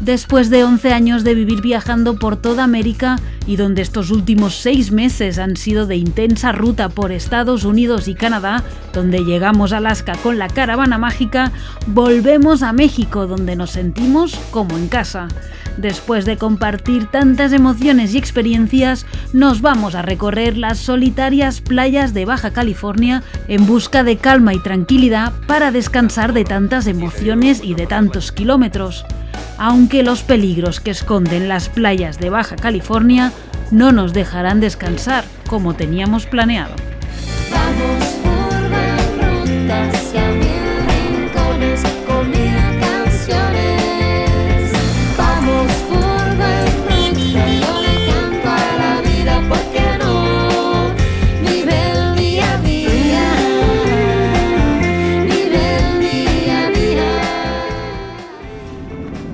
Después de 11 años de vivir viajando por toda América y donde estos últimos 6 meses han sido de intensa ruta por Estados Unidos y Canadá, donde llegamos a Alaska con la caravana mágica, volvemos a México, donde nos sentimos como en casa. Después de compartir tantas emociones y experiencias, nos vamos a recorrer las solitarias playas de Baja California en busca de calma y tranquilidad para descansar de tantas emociones y de tantos kilómetros. Aunque los peligros que esconden las playas de Baja California no nos dejarán descansar como teníamos planeado. Vamos por la ruta hacia mil rincones con mil canciones. Vamos por la ruta, yo le canto a la vida, ¿por qué no? Vive el día a día, vive el día a día.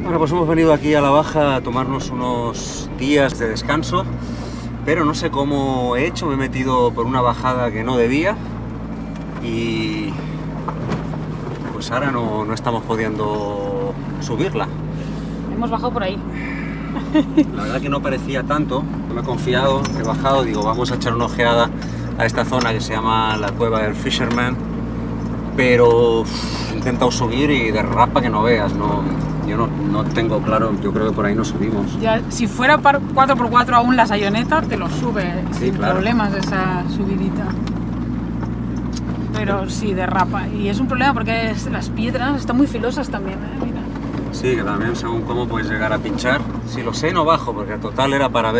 Bueno, pues hemos venido aquí a la Baja a tomarnos unos días de descanso, pero no sé cómo he hecho, me he metido por una bajada que no debía y pues ahora no estamos pudiendo subirla. Hemos bajado por ahí. La verdad que no parecía tanto, me he confiado, he bajado, digo vamos a echar una ojeada a esta zona que se llama la cueva del Fisherman, pero he intentado subir y derrapa que no veas, yo no tengo claro, yo creo que por ahí no subimos. Ya, si fuera 4x4 aún la Sayoneta, te lo sube Sí, sin claro. problemas esa subidita. Pero sí, derrapa. Y es un problema porque las piedras están muy filosas también, mira. Sí, que también según cómo puedes llegar a pinchar. Si lo sé, no bajo, porque en total era para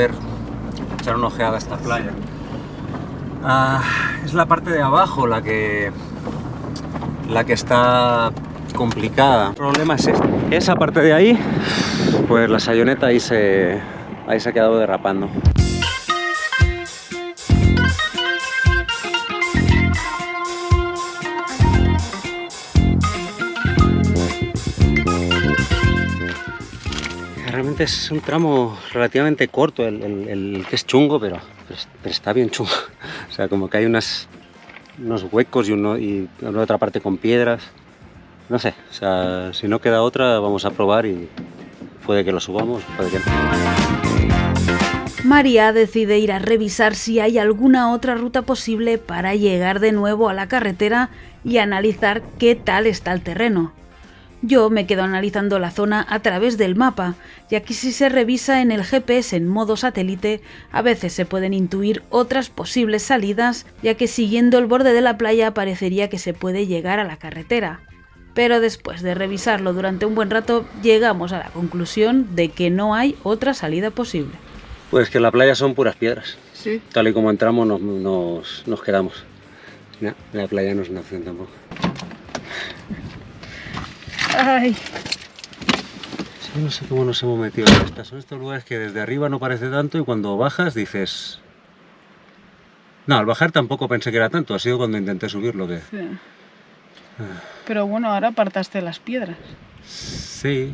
echar una ojeada a esta playa. Es la parte de abajo la que está complicada. El problema es esa parte de ahí, pues la Sayoneta ahí se ha quedado derrapando. Realmente es un tramo relativamente corto, el que es chungo, pero está bien chungo. O sea, como que hay unos huecos y una otra parte con piedras. No sé, o sea, si no queda otra, vamos a probar y puede que lo subamos, puede que no. María decide ir a revisar si hay alguna otra ruta posible para llegar de nuevo a la carretera y analizar qué tal está el terreno. Yo me quedo analizando la zona a través del mapa, ya que si se revisa en el GPS en modo satélite, a veces se pueden intuir otras posibles salidas, ya que siguiendo el borde de la playa parecería que se puede llegar a la carretera. Pero después de revisarlo durante un buen rato, llegamos a la conclusión de que no hay otra salida posible. Pues que en la playa son puras piedras. Sí. Tal y como entramos nos quedamos. No, la playa no es una opción tampoco. Ay, Sí, no sé cómo nos hemos metido en estas. Son estos lugares que desde arriba no parece tanto y cuando bajas dices... No, al bajar tampoco pensé que era tanto, ha sido cuando intenté subirlo que... sí. Pero bueno, ahora apartaste las piedras. Sí.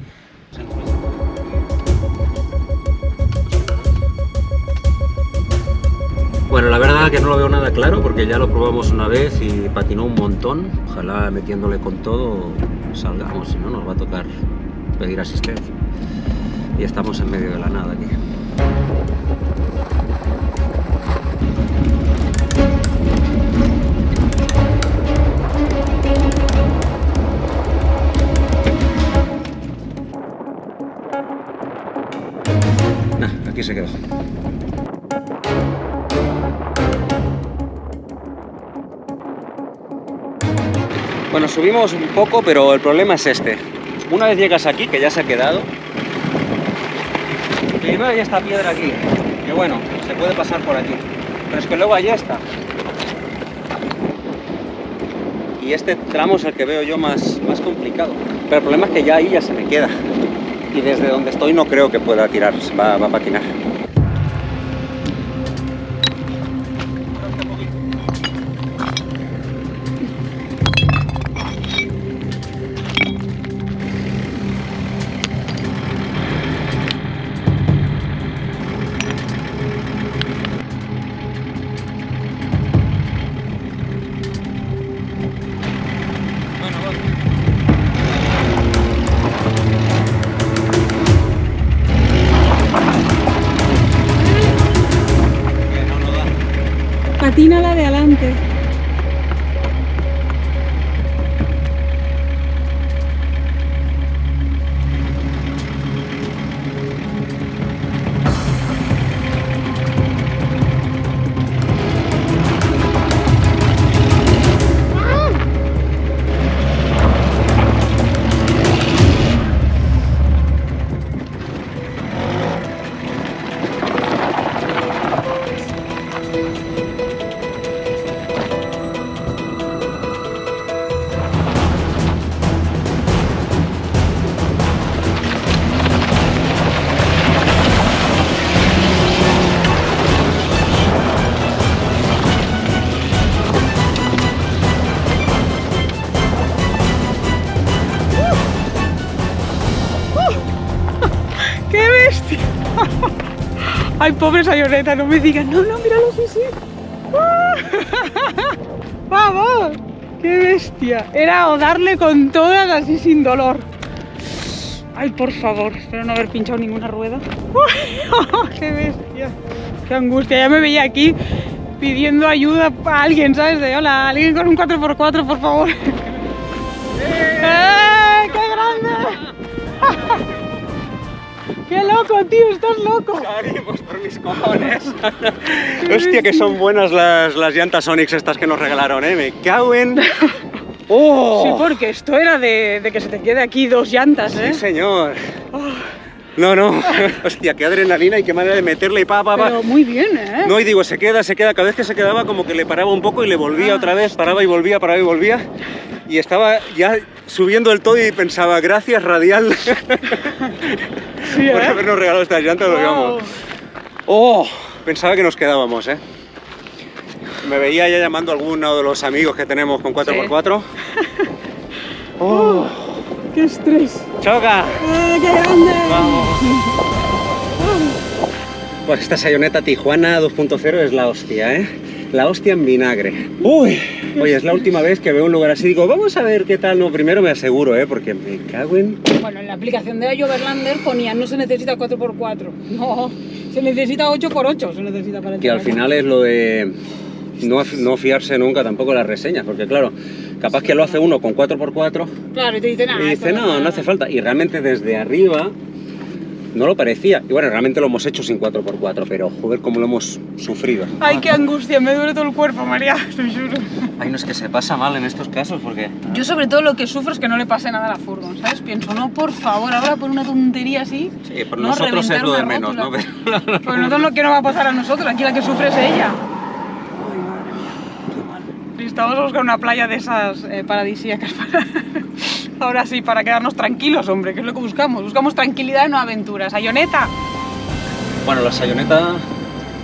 Bueno, la verdad que no lo veo nada claro porque ya lo probamos una vez y patinó un montón. Ojalá metiéndole con todo salgamos, si no nos va a tocar pedir asistencia. Y estamos en medio de la nada aquí. Nah, aquí se quedó. Bueno, subimos un poco, pero el problema es este. Una vez llegas aquí, que ya se ha quedado, primero hay esta piedra aquí, que bueno, se puede pasar por aquí, pero es que luego hay esta. Y este tramo es el que veo yo más complicado. Pero el problema es que ya ahí ya se me queda. Y desde donde estoy no creo que pueda tirar, va a patinar. patina la de adelante. ¡Qué bestia! Ay, pobre Sayoneta, no me digas. No, míralo, sí. ¡Vamos! ¡Qué bestia! Era o darle con todas así sin dolor. Ay, por favor, espero no haber pinchado ninguna rueda. ¡Qué bestia! ¡Qué angustia! Ya me veía aquí pidiendo ayuda a alguien, ¿sabes? De hola, alguien con un 4x4, por favor. ¡Qué grande! ¡Qué loco, tío! ¡Estás loco! Pues por mis cojones. Hostia, que son buenas las llantas Onix estas que nos regalaron, ¿eh? Me cago en... ¡Oh! Sí, porque esto era de que se te quede aquí 2 llantas, ¿eh? Sí, señor. No. Hostia, qué adrenalina y qué manera de meterle y pa. Pero muy bien, ¿eh? No, y digo, se queda. Cada vez que se quedaba como que le paraba un poco y le volvía otra vez. Paraba y volvía. Y estaba ya subiendo el todo y pensaba, gracias Radial Sí, por habernos regalado estas llantas. Porque, vamos. ¡Oh! Pensaba que nos quedábamos, ¿eh? Me veía ya llamando a alguno de los amigos que tenemos con 4x4. ¡Oh! ¡Qué estrés! ¡Choca! ¡Qué grande! ¡Vamos! Pues esta Sayoneta Tijuana 2.0 es la hostia, ¿eh? La hostia en vinagre. Uy, oye, es la última vez que veo un lugar así. Digo, vamos a ver qué tal. No, primero me aseguro, porque me cago en... Bueno, en la aplicación de Overlander ponía no se necesita 4x4. No, se necesita 8x8. Se necesita para que al final es lo de no fiarse nunca tampoco de las reseñas. Porque claro, capaz que lo hace uno con 4x4. Claro, y te dice nada. Y dice, no hace falta. Y realmente desde arriba... no lo parecía. Y bueno, realmente lo hemos hecho sin 4x4, pero joder, cómo lo hemos sufrido. Ay, qué angustia, me duele todo el cuerpo, María, te juro. Ay, no, es que se pasa mal en estos casos porque... Yo sobre todo lo que sufro es que no le pase nada a la furgon, ¿sabes? Pienso, no, por favor, ahora por una tontería así... Sí, por nosotros es lo de menos, ¿no? Pues nosotros lo que nos va a pasar a nosotros, aquí la que sufre es ella. Ay, madre mía, qué mal. Estamos a buscar una playa de esas paradisíacas para... Ahora sí, para quedarnos tranquilos, hombre, que es lo que buscamos. Buscamos tranquilidad y no aventuras. ¡Sayoneta! Bueno, la Sayoneta,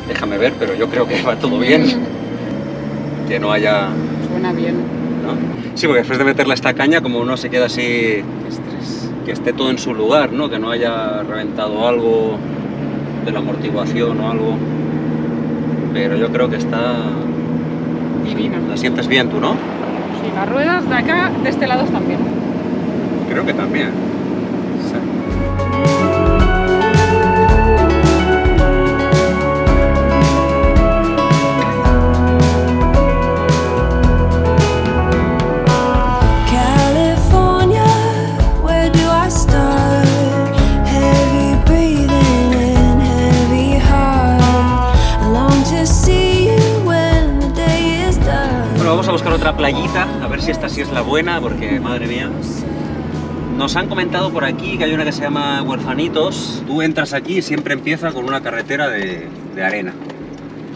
déjame ver, pero yo creo que va todo bien. Que no haya... Suena bien. ¿No? Sí, porque después de meterle esta caña, como uno se queda así... Qué estrés. Que esté todo en su lugar, ¿no? Que no haya reventado algo de la amortiguación o algo. Pero yo creo que está... Divina. La sientes bien tú, ¿no? Sí, las ruedas de acá, de este lado están bien. Creo que también. Sí. California, where do I start? Heavy breathing and heavy heart. I long to see you when the day is done. Bueno, vamos a buscar otra playita, a ver si esta sí es la buena, porque madre mía. Nos han comentado por aquí que hay una que se llama Huerfanitos. Tú entras aquí y siempre empieza con una carretera de arena.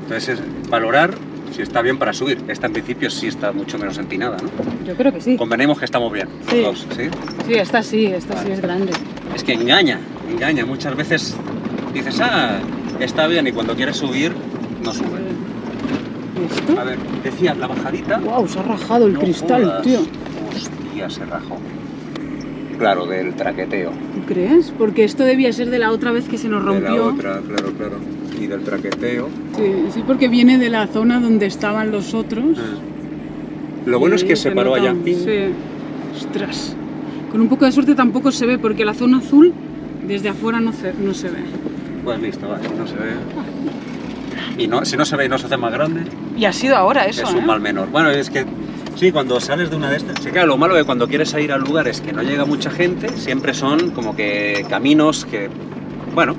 Entonces es valorar si está bien para subir. Esta en principio sí está mucho menos empinada, ¿no? Yo creo que sí. Convenemos que estamos bien, Sí. los dos, ¿sí? Sí, esta sí es grande. Es que engaña. Muchas veces dices, está bien, y cuando quieres subir, no sube. ¿Y esto? A ver, decía, la bajadita... Wow, se ha rajado el no cristal, jodas. tío. Hostia, se rajó. Claro, del traqueteo. ¿Tú crees? Porque esto debía ser de la otra vez que se nos rompió. De la otra, claro. Y del traqueteo. Sí, porque viene de la zona donde estaban los otros. Lo bueno es que se paró allá. Sí. Ostras. Con un poco de suerte tampoco se ve, porque la zona azul desde afuera no se ve. Pues listo, vale, no se ve. Y no, si no se ve y no se hace más grande, Y ha sido ahora eso, es un mal menor. Bueno, es que sí, cuando sales de una de estas... Sí, claro, lo malo es que cuando quieres ir a lugares que no llega mucha gente, siempre son como que caminos que, bueno,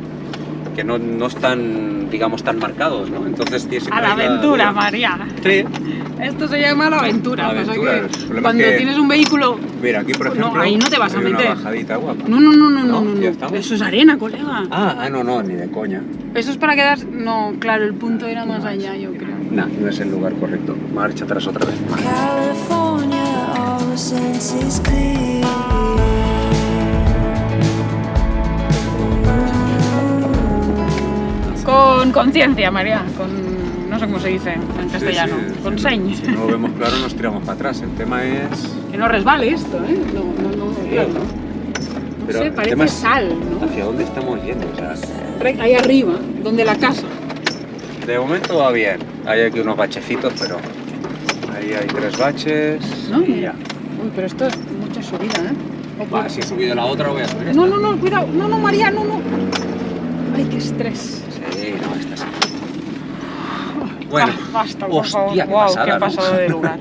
que no están, digamos, tan marcados, ¿no? Entonces tienes A la aventura, María. Sí. Esto se llama la aventura. La pasa aventura, que el problema cuando es que- tienes un vehículo... Mira, aquí por ejemplo... No, ahí no te vas a hay una meter. bajadita guapa. No, ¿No? ¿Ya estamos? Eso es arena, colega. No, ni de coña. Eso es para quedar... No, claro, el punto era más allá, yo creo. No es el lugar correcto. Marcha atrás otra vez. California, all senses clear. Con conciencia, María. Con... No sé cómo se dice en castellano. Sí, sí, con sí. señ. Si no lo vemos claro, nos tiramos para atrás. El tema es... Que no resbale esto, ¿eh? No, claro. No Pero sé, el parece tema es sal, ¿no? ¿Hacia dónde estamos yendo? O sea, Ahí arriba, donde la casa. de momento va bien. Hay aquí unos bachecitos, pero... Ahí hay 3 baches. ¿No? Y ya. Uy, pero esto es mucha subida, ¿eh? Va, si he subido la otra, voy a subir esta. No, cuidado. No, María, no. Ay, qué estrés. Sí, no, esta sí. Bueno, Basta, por favor. hostia, qué Guau, pasada, qué ¿no? pasado de lugar.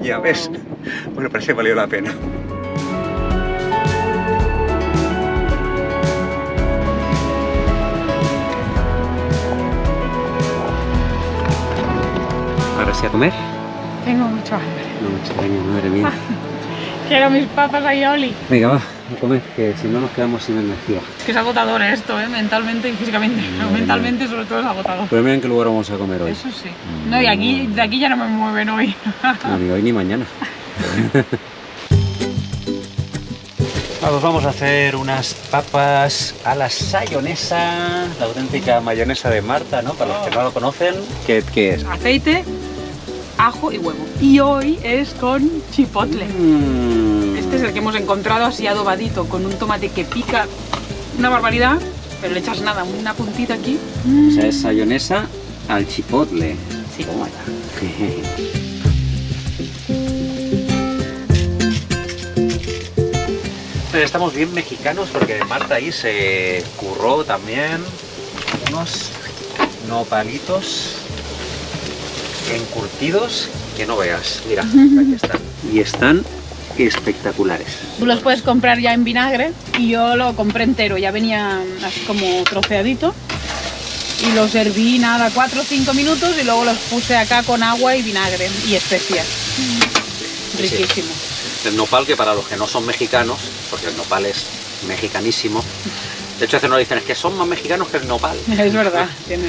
Ya ves. Bueno, parece que valió la pena. Ahora sí a comer. Tengo mucho hambre. No me extraña, madre mía. Quiero mis papas ahí, Oli. Venga, va, a comer, que si no nos quedamos sin energía. Que es agotador esto, ¿eh? Mentalmente y físicamente. Madre Mentalmente, sobre todo, es agotador. Pero mira en qué lugar vamos a comer hoy. Eso sí. No, y aquí, de aquí ya no me mueven hoy. No, ni hoy ni mañana. Vamos a hacer unas papas a la sayonesa, la auténtica mayonesa de Marta, ¿no? Para los que no lo conocen, ¿qué es? Aceite, ajo y huevo. Y hoy es con chipotle. Este es el que hemos encontrado así adobadito, con un tomate que pica una barbaridad, pero le echas nada, una puntita aquí. O sea, es sayonesa al chipotle. Sí. Toma ya. Estamos bien mexicanos porque Marta ahí se curró también unos nopalitos encurtidos que no veas. Mira, aquí están. Y están espectaculares. Tú los puedes comprar ya en vinagre y yo lo compré entero, ya venía así como troceadito. Y los herví nada, 4 o 5 minutos y luego los puse acá con agua y vinagre y especias. Sí, sí. Riquísimo. El nopal, que para los que no son mexicanos, porque el nopal es mexicanísimo, de hecho hacen una diferencia, es que son más mexicanos que el nopal. Es verdad. Tiene...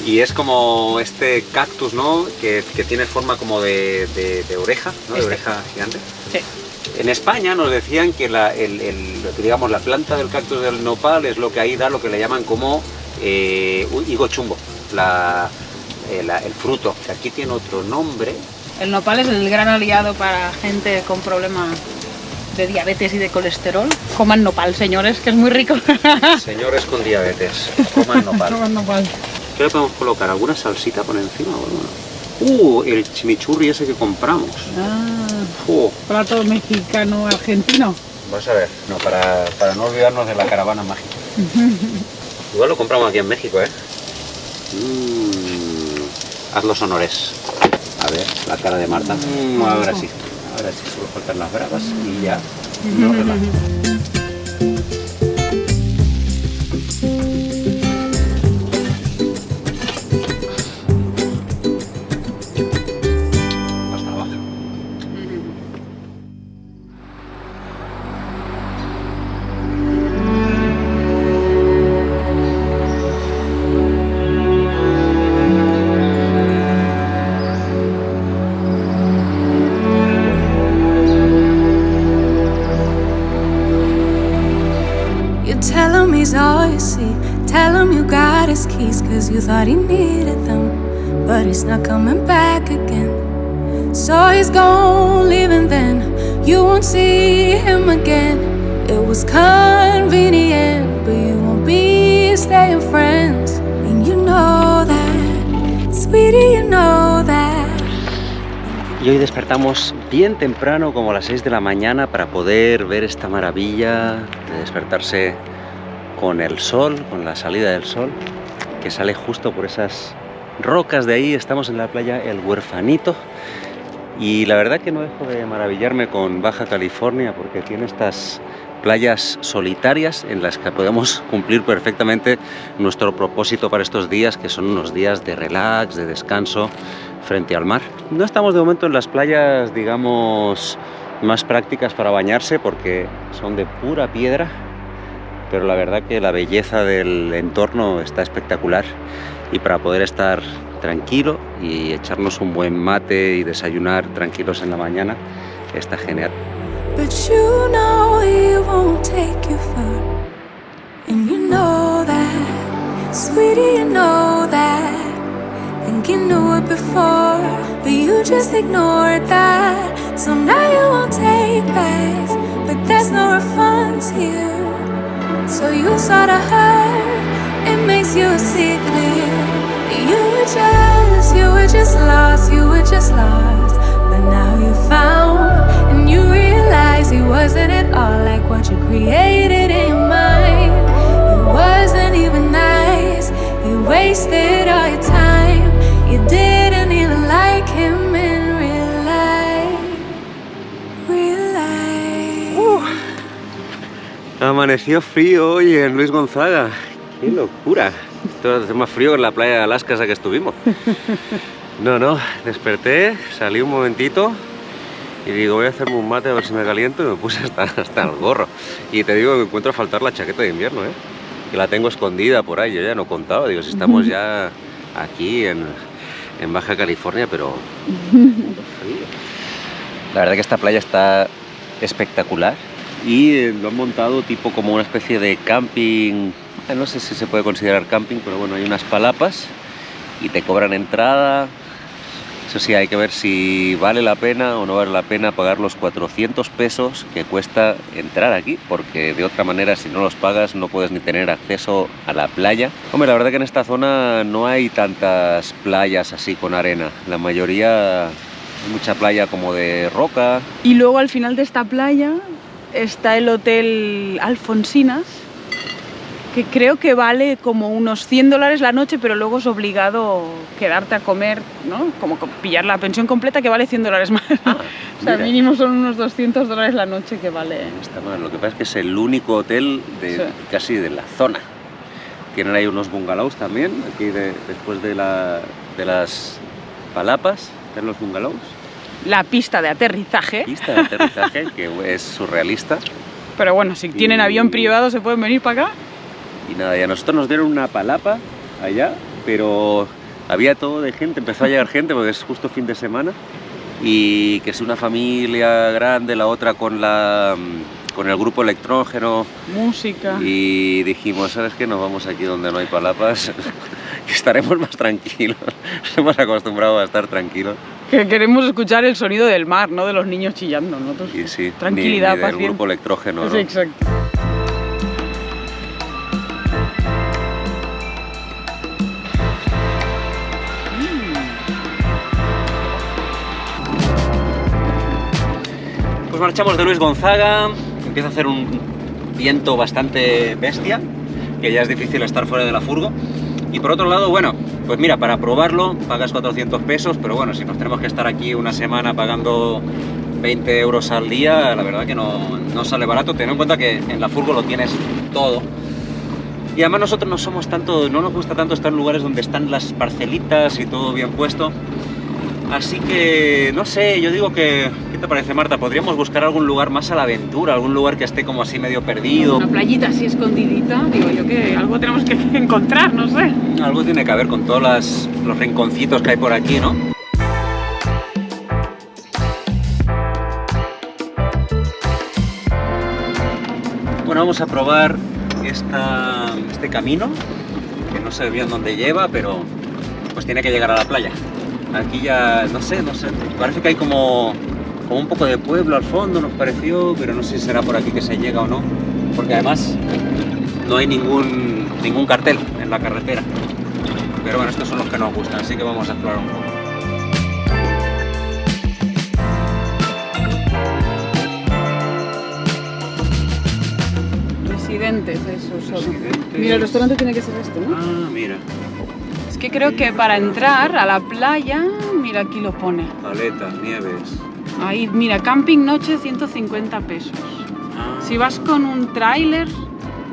Y es como este cactus, ¿no? Que tiene forma como de oreja, ¿no? De oreja gigante. Sí. En España nos decían que digamos, la planta del cactus del nopal es lo que ahí da lo que le llaman como higo chumbo, el fruto, que aquí tiene otro nombre. El nopal es el gran aliado para gente con problemas de diabetes y de colesterol. Coman nopal, señores, que es muy rico. Señores con diabetes, coman nopal. Coman nopal. ¿Qué le podemos colocar? ¿Alguna salsita por encima o algo? El chimichurri ese que compramos. Plato mexicano argentino. Vas a ver, no, para no olvidarnos de la caravana mágica. Igual lo compramos aquí en México, ¿eh? Haz los honores. A ver, la cara de Marta. Ahora sí, solo faltan las bravas y ya nos relajamos. Hasta abajo. You tell him he's all you see. Tell him you got his keys, cause you thought he needed them. But he's not coming back again. So he's gone, leaving then. You won't see him again. It was convenient, but you won't be staying friends. And you know that, sweetie, you know that. Y hoy despertamos bien temprano, como a las 6 de la mañana, para poder ver esta maravilla de despertarse con el sol, con la salida del sol, que sale justo por esas rocas de ahí. Estamos en la playa El Huerfanito y la verdad que no dejo de maravillarme con Baja California porque tiene estas playas solitarias en las que podemos cumplir perfectamente nuestro propósito para estos días, que son unos días de relax, de descanso frente al mar. No estamos de momento en las playas, digamos, más prácticas para bañarse porque son de pura piedra, pero la verdad que la belleza del entorno está espectacular y para poder estar tranquilo y echarnos un buen mate y desayunar tranquilos en la mañana está genial. But you know he won't take you far. And you know that, sweetie, you know that. Think you knew it before, but you just ignored that. So now you won't take backs, but there's no refunds here. So you saw the hurt, it makes you see clear. You were just lost, you were just lost. But now you found, and you realize he wasn't at all like what you created in your mind. It wasn't even nice, you wasted all your time. You didn't even like him in real life. Real life. Amaneció frío hoy en Luis Gonzaga. ¡Qué locura! Esto hace más frío que en la playa de Alaska esa que estuvimos. No, desperté, salí un momentito y digo, voy a hacerme un mate a ver si me caliento y me puse hasta el gorro. Y te digo que me encuentro a faltar la chaqueta de invierno, que la tengo escondida por ahí, yo ya no contaba, digo, si estamos ya aquí en Baja California, pero frío. La verdad que esta playa está espectacular y lo han montado tipo como una especie de camping, no sé si se puede considerar camping, pero bueno, hay unas palapas y te cobran entrada. Eso sí, hay que ver si vale la pena o no vale la pena pagar los 400 pesos que cuesta entrar aquí, porque de otra manera si no los pagas no puedes ni tener acceso a la playa. Hombre, la verdad que en esta zona no hay tantas playas así con arena, la mayoría hay mucha playa como de roca. Y luego al final de esta playa está el Hotel Alfonsinas, que creo que vale como unos $100 la noche, pero luego es obligado quedarte a comer, ¿no? Como pillar la pensión completa, que vale $100 más. O sea, mínimo son unos $200 la noche que vale. Está mal. Lo que pasa es que es el único hotel casi de la zona. Tienen ahí unos bungalows también, aquí después de las palapas, están los bungalows. La pista de aterrizaje. Pista de aterrizaje, que es surrealista. Pero bueno, si tienen avión privado se pueden venir para acá. Y nada, y a nosotros nos dieron una palapa allá, pero había todo de gente, empezó a llegar gente porque es justo fin de semana y que es una familia grande, la otra con el grupo electrógeno. Música. Y dijimos, ¿sabes qué? Nos vamos aquí donde no hay palapas, que estaremos más tranquilos, nos hemos acostumbrado a estar tranquilos. Que queremos escuchar el sonido del mar, no de los niños chillando, ¿no? Y sí, tranquilidad, ni del grupo electrógeno, ¿no? Sí, exacto. Marchamos de Luis Gonzaga, empieza a hacer un viento bastante bestia, que ya es difícil estar fuera de la furgo. Y por otro lado, bueno, pues mira, para probarlo pagas 400 pesos, pero bueno, si nos tenemos que estar aquí una semana pagando 20 euros al día, la verdad que no sale barato. Ten en cuenta que en la furgo lo tienes todo. Y además nosotros no nos gusta tanto estar en lugares donde están las parcelitas y todo bien puesto. Así que, no sé, yo digo que, ¿qué te parece, Marta? Podríamos buscar algún lugar más a la aventura, algún lugar que esté como así medio perdido. Una playita así escondidita, digo yo que algo tenemos que encontrar, no sé. Algo tiene que haber con todos los rinconcitos que hay por aquí, ¿no? Bueno, vamos a probar este camino, que no sé bien dónde lleva, pero pues tiene que llegar a la playa. Aquí ya, no sé, parece que hay como un poco de pueblo al fondo, nos pareció, pero no sé si será por aquí que se llega o no, porque además no hay ningún cartel en la carretera. Pero bueno, estos son los que nos gustan, así que vamos a explorar un poco. Residentes, esos son. Residentes. Mira, el restaurante tiene que ser este, ¿no? Ah, mira. que creo que para entrar a la playa, mira, aquí lo pone. Paletas, nieves. Ahí, mira, camping noche 150 pesos. Si vas con un tráiler,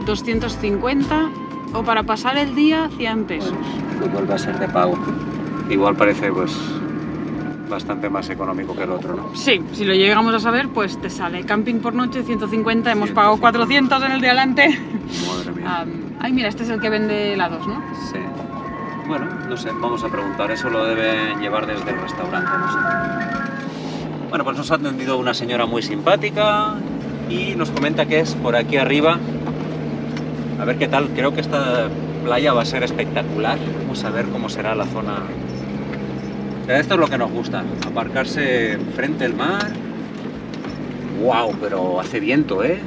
250, o para pasar el día, 100 pesos. Igual va a ser de pago. Igual parece pues bastante más económico que el otro, ¿no? Sí, si lo llegamos a saber, pues te sale camping por noche 150, hemos pagado 400 en el de adelante. Madre mía. Ay, mira, este es el que vende helados, ¿no? Sí. Bueno, no sé, vamos a preguntar. Eso lo deben llevar desde el restaurante, no sé. Bueno, pues nos ha atendido una señora muy simpática y nos comenta que es por aquí arriba. A ver qué tal. Creo que esta playa va a ser espectacular. Vamos a ver cómo será la zona. Esto es lo que nos gusta, aparcarse frente al mar. ¡Wow! Pero hace viento, ¿eh?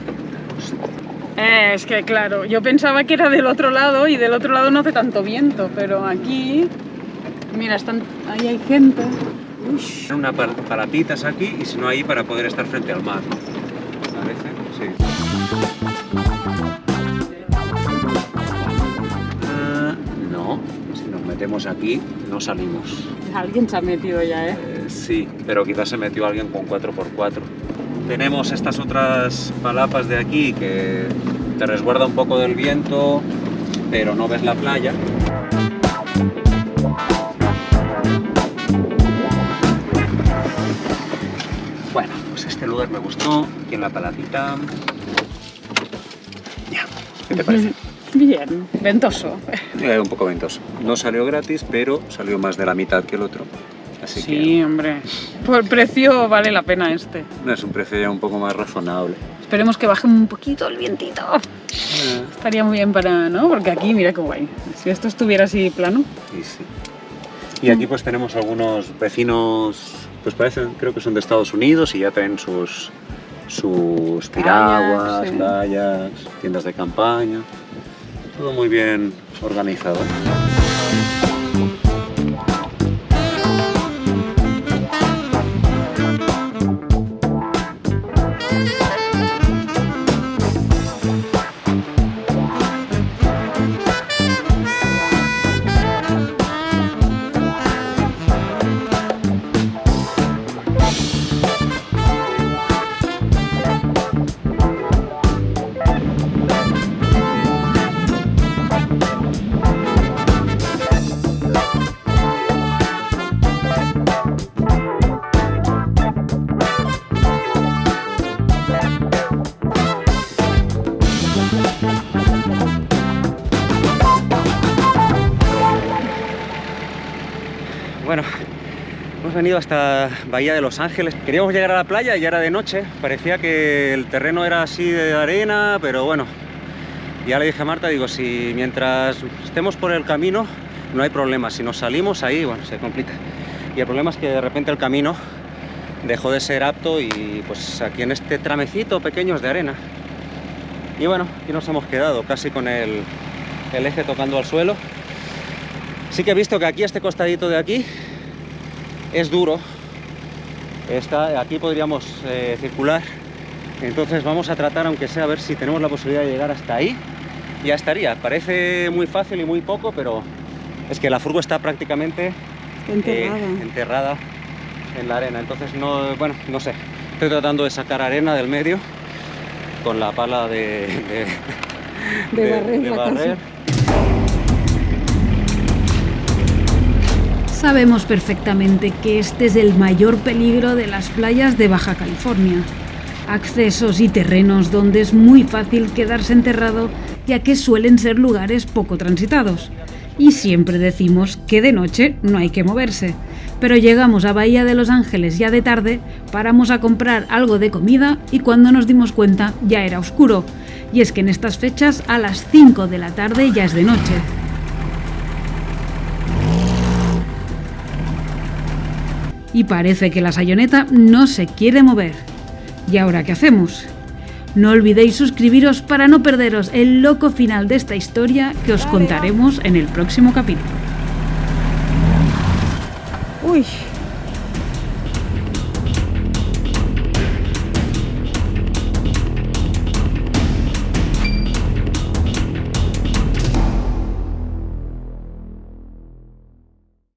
Es que claro, yo pensaba que era del otro lado y del otro lado no hace tanto viento, pero aquí, mira, ahí hay gente. Uy. Unas palapitas aquí y si no ahí para poder estar frente al mar, ¿no? ¿Parece? Sí. No, si nos metemos aquí no salimos. Alguien se ha metido ya, ¿eh? Sí, pero quizás se metió alguien con 4x4. Tenemos estas otras palapas de aquí que te resguarda un poco del viento, pero no ves la playa. Bueno, pues este lugar me gustó, aquí en la palacita. Ya, ¿qué te parece? Bien, ventoso. Un poco ventoso. No salió gratis, pero salió más de la mitad que el otro. Así Sí, que hombre. Por precio vale la pena este. no es un precio ya un poco más razonable. Esperemos que baje un poquito el vientito. Estaría muy bien para, ¿no? Porque aquí, mira qué guay. Si esto estuviera así plano. Y sí. Y aquí pues tenemos algunos vecinos, pues parecen, creo que son de Estados Unidos y ya traen sus piraguas, sí. playas, tiendas de campaña. Todo muy bien organizado. Bueno, hemos venido hasta Bahía de Los Ángeles. Queríamos llegar a la playa y ya era de noche. Parecía que el terreno era así de arena, pero bueno. Ya le dije a Marta, digo, si mientras estemos por el camino no hay problema. Si nos salimos ahí, bueno, se complica. Y el problema es que de repente el camino dejó de ser apto y pues aquí en este tramecito pequeño es de arena. Y bueno, aquí nos hemos quedado casi con el eje tocando al suelo. Sí que he visto que aquí este costadito de aquí es duro. Aquí podríamos circular. Entonces vamos a tratar, aunque sea, a ver si tenemos la posibilidad de llegar hasta ahí. Ya estaría. Parece muy fácil y muy poco, pero es que la furgo está prácticamente enterrada en la arena. Entonces no, bueno, no sé. Estoy tratando de sacar arena del medio con la pala de barrer. Sabemos perfectamente que este es el mayor peligro de las playas de Baja California. Accesos y terrenos donde es muy fácil quedarse enterrado, ya que suelen ser lugares poco transitados. Y siempre decimos que de noche no hay que moverse. Pero llegamos a Bahía de Los Ángeles ya de tarde, paramos a comprar algo de comida y cuando nos dimos cuenta ya era oscuro. Y es que en estas fechas a las 5 de la tarde ya es de noche. Y parece que la sayoneta no se quiere mover. ¿Y ahora qué hacemos? No olvidéis suscribiros para no perderos el loco final de esta historia que os contaremos en el próximo capítulo. Uy.